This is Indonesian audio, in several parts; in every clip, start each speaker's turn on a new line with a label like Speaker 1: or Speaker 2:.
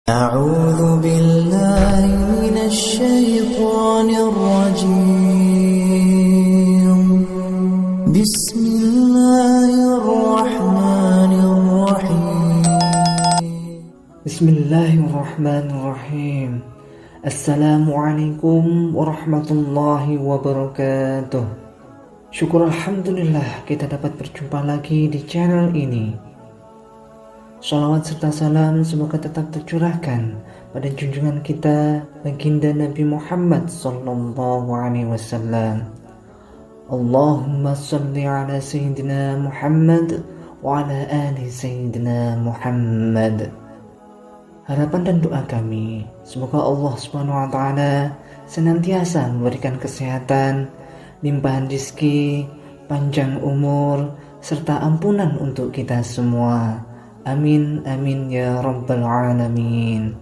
Speaker 1: أعوذ بالله من الشيطان الرجيم بسم الله الرحمن الرحيم
Speaker 2: بسم الله الرحمن الرحيم. Assalamualaikum warahmatullahi wabarakatuh. Syukur alhamdulillah kita dapat berjumpa lagi di channel ini. Shalawat serta salam semoga tetap tercurahkan pada junjungan kita baginda Nabi Muhammad sallallahu alaihi wasallam. Allahumma shalli ala sayyidina Muhammad wa ala ali sayyidina Muhammad. Harapan dan doa kami, semoga Allah Subhanahu wa taala senantiasa memberikan kesehatan, limpahan rezeki, panjang umur, serta ampunan untuk kita semua. Amin amin ya rabbal alamin.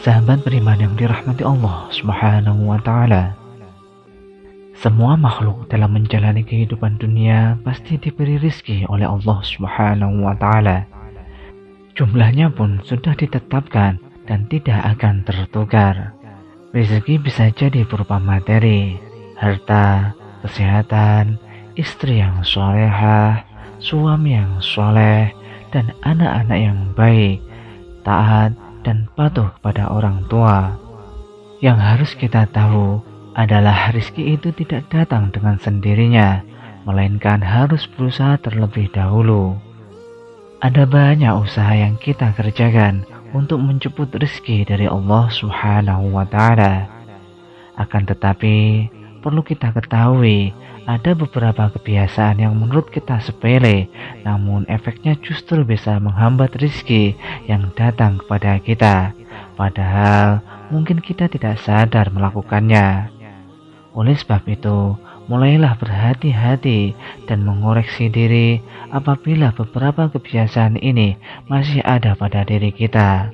Speaker 2: Sahabat beriman yang dirahmati Allah Subhanahu wa taala, semua makhluk dalam menjalani kehidupan dunia pasti diberi rezeki oleh Allah Subhanahu wa taala. Jumlahnya pun sudah ditetapkan dan tidak akan tertukar. Rezeki bisa jadi berupa materi, harta, kesehatan, istri yang salehah, suami yang soleh, dan anak-anak yang baik, taat, dan patuh kepada orang tua. Yang harus kita tahu adalah rezeki itu tidak datang dengan sendirinya, melainkan harus berusaha terlebih dahulu. Ada banyak usaha yang kita kerjakan untuk menjemput rezeki dari Allah Subhanahu wa taala. Akan tetapi, perlu kita ketahui, ada beberapa kebiasaan yang menurut kita sepele, namun efeknya justru bisa menghambat rezeki yang datang kepada kita. Padahal mungkin kita tidak sadar melakukannya. Oleh sebab itu, mulailah berhati-hati dan mengoreksi diri apabila beberapa kebiasaan ini masih ada pada diri kita.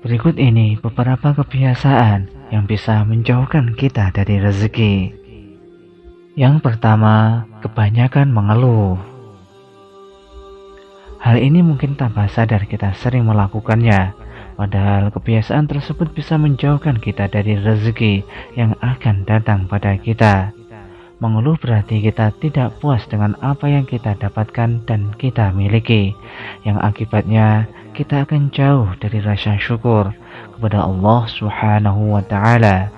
Speaker 2: Berikut ini beberapa kebiasaan yang bisa menjauhkan kita dari rezeki. Yang pertama, kebanyakan mengeluh. Hal ini mungkin tanpa sadar kita sering melakukannya, padahal kebiasaan tersebut bisa menjauhkan kita dari rezeki yang akan datang pada kita. Mengeluh berarti kita tidak puas dengan apa yang kita dapatkan dan kita miliki, yang akibatnya kita akan jauh dari rasa syukur kepada Allah Subhanahu wa ta'ala.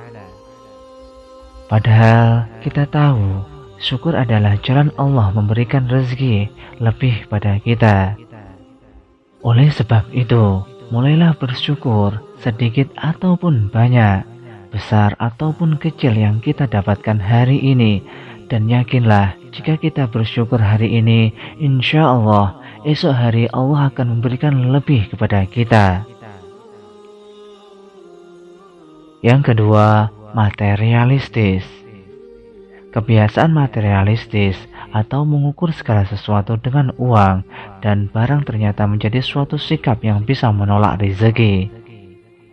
Speaker 2: Padahal kita tahu syukur adalah jalan Allah memberikan rezeki lebih pada kita. Oleh sebab itu, mulailah bersyukur sedikit ataupun banyak, besar ataupun kecil yang kita dapatkan hari ini, dan yakinlah jika kita bersyukur hari ini, insya Allah esok hari Allah akan memberikan lebih kepada kita. Yang kedua, materialistis. Kebiasaan materialistis atau mengukur segala sesuatu dengan uang dan barang ternyata menjadi suatu sikap yang bisa menolak rezeki.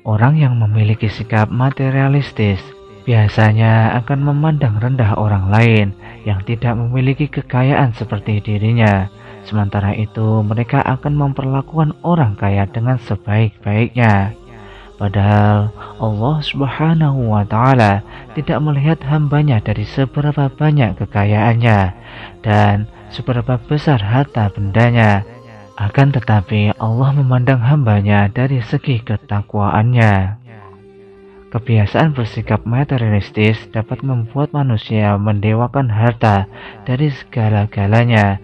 Speaker 2: Orang yang memiliki sikap materialistis biasanya akan memandang rendah orang lain yang tidak memiliki kekayaan seperti dirinya. Sementara itu, mereka akan memperlakukan orang kaya dengan sebaik-baiknya. Padahal Allah Subhanahu wa ta'ala tidak melihat hambanya dari seberapa banyak kekayaannya dan seberapa besar harta bendanya. Akan tetapi Allah memandang hambanya dari segi ketakwaannya. Kebiasaan bersikap materialistis dapat membuat manusia mendewakan harta dari segala-galanya.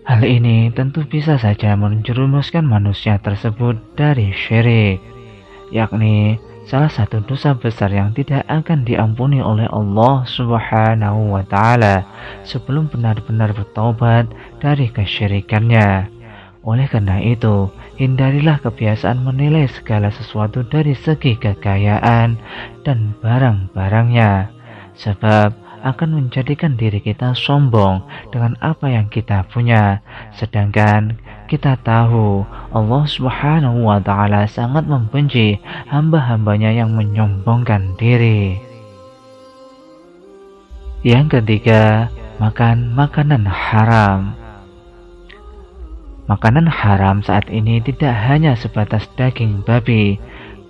Speaker 2: Hal ini tentu bisa saja menjerumuskan manusia tersebut dari syirik, yakni salah satu dosa besar yang tidak akan diampuni oleh Allah Subhanahu wa ta'ala sebelum benar-benar bertaubat dari kesyirikannya. Oleh karena itu, hindarilah kebiasaan menilai segala sesuatu dari segi kekayaan dan barang-barangnya, sebab akan menjadikan diri kita sombong dengan apa yang kita punya, sedangkan kita tahu Allah Subhanahu wa ta'ala sangat membenci hamba-hambanya yang menyombongkan diri. Yang ketiga, makan makanan haram. Makanan haram saat ini tidak hanya sebatas daging babi,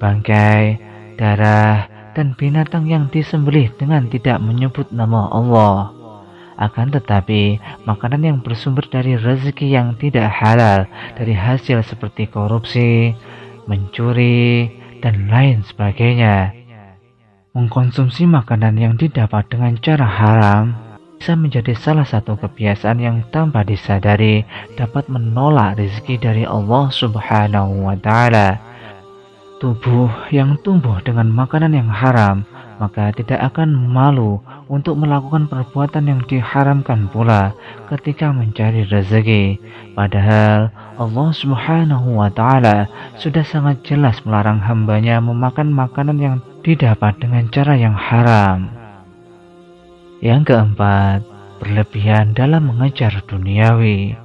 Speaker 2: bangkai, darah, dan binatang yang disembelih dengan tidak menyebut nama Allah. Akan tetapi, makanan yang bersumber dari rezeki yang tidak halal, dari hasil seperti korupsi, mencuri, dan lain sebagainya. Mengkonsumsi makanan yang didapat dengan cara haram bisa menjadi salah satu kebiasaan yang tanpa disadari dapat menolak rezeki dari Allah Subhanahu wa Ta'ala. Tubuh yang tumbuh dengan makanan yang haram maka tidak akan malu untuk melakukan perbuatan yang diharamkan pula ketika mencari rezeki. Padahal Allah Subhanahu wa Ta'ala sudah sangat jelas melarang hambanya memakan makanan yang didapat dengan cara yang haram. Yang keempat, berlebihan dalam mengejar duniawi.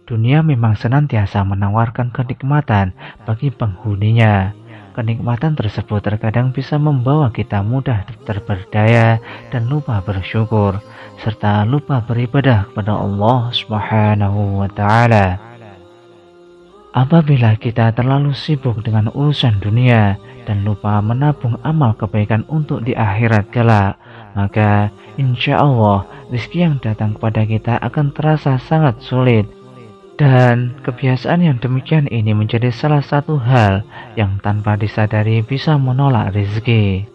Speaker 2: Dunia memang senantiasa menawarkan kenikmatan bagi penghuninya. Kenikmatan tersebut terkadang bisa membawa kita mudah terperdaya dan lupa bersyukur, serta lupa beribadah kepada Allah Subhanahu wa Ta'ala. Apabila kita terlalu sibuk dengan urusan dunia dan lupa menabung amal kebaikan untuk di akhirat kelak, maka insya Allah rezeki yang datang kepada kita akan terasa sangat sulit. Dan kebiasaan yang demikian ini menjadi salah satu hal yang tanpa disadari bisa menolak rezeki.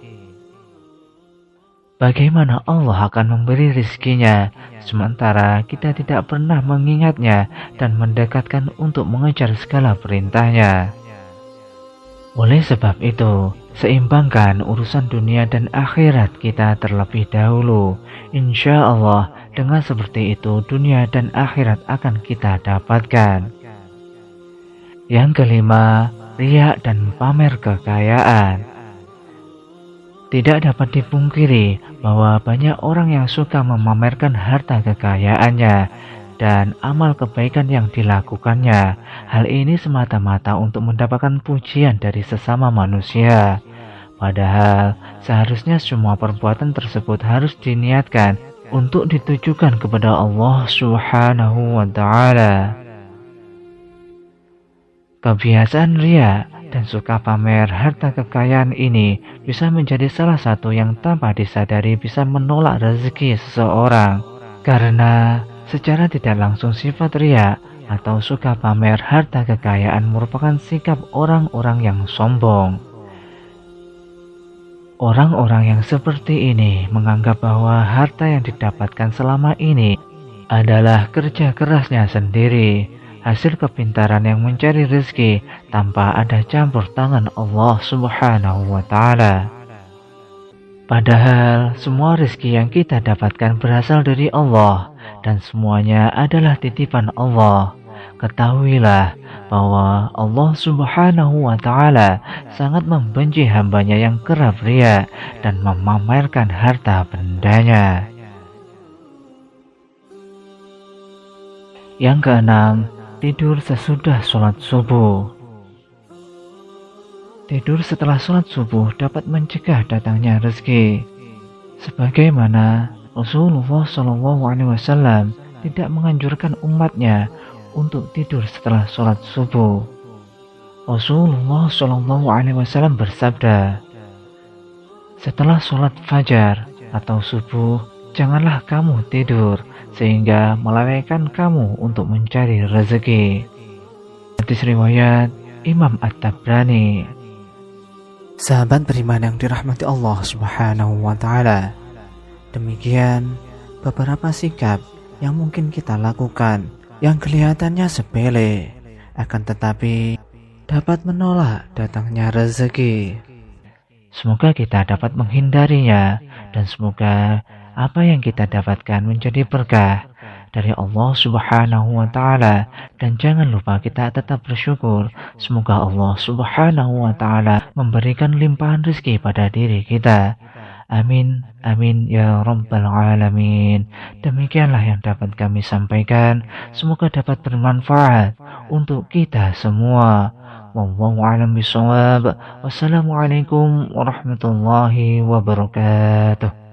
Speaker 2: Bagaimana Allah akan memberi rezekinya, sementara kita tidak pernah mengingatnya dan mendekatkan untuk mengejar segala perintahnya. Oleh sebab itu, seimbangkan urusan dunia dan akhirat kita terlebih dahulu. Insya Allah, dengan seperti itu dunia dan akhirat akan kita dapatkan. Yang kelima, riya dan pamer kekayaan. Tidak dapat dipungkiri bahwa banyak orang yang suka memamerkan harta kekayaannya dan amal kebaikan yang dilakukannya. Hal ini semata-mata untuk mendapatkan pujian dari sesama manusia. Padahal seharusnya semua perbuatan tersebut harus diniatkan untuk ditujukan kepada Allah Subhanahu wa Ta'ala. Kebiasaan riya dan suka pamer harta kekayaan ini bisa menjadi salah satu yang tanpa disadari bisa menolak rezeki seseorang. Karena secara tidak langsung sifat riya atau suka pamer harta kekayaan merupakan sikap orang-orang yang sombong. Orang-orang yang seperti ini menganggap bahwa harta yang didapatkan selama ini adalah kerja kerasnya sendiri, hasil kepintaran yang mencari rezeki tanpa ada campur tangan Allah Subhanahu wa Ta'ala. Padahal semua rezeki yang kita dapatkan berasal dari Allah dan semuanya adalah titipan Allah. Ketahuilah bahwa Allah Subhanahu wa Ta'ala sangat membenci hambanya yang kerap riya dan memamerkan harta bendanya. Yang keenam, tidur sesudah sholat subuh. Tidur setelah sholat subuh dapat mencegah datangnya rezeki. Sebagaimana Rasulullah SAW tidak menganjurkan umatnya untuk tidur setelah sholat subuh. Rasulullah SAW bersabda, setelah sholat fajar atau subuh, janganlah kamu tidur sehingga melalaikan kamu untuk mencari rezeki. Hadis riwayat Imam At-Tabrani.
Speaker 1: Sahabat beriman yang dirahmati Allah Subhanahu wa Ta'ala, demikian beberapa sikap yang mungkin kita lakukan yang kelihatannya sepele, akan tetapi dapat menolak datangnya rezeki.
Speaker 2: Semoga kita dapat menghindarinya dan semoga apa yang kita dapatkan menjadi berkah dari Allah Subhanahu wa Ta'ala. Dan jangan lupa kita tetap bersyukur. Semoga Allah Subhanahu wa Ta'ala memberikan limpahan rezeki pada diri kita. Amin, amin ya rabbal alamin. Demikianlah yang dapat kami sampaikan. Semoga dapat bermanfaat untuk kita semua. Wallahu a'lam bishawab. Wassalamualaikum warahmatullahi wabarakatuh.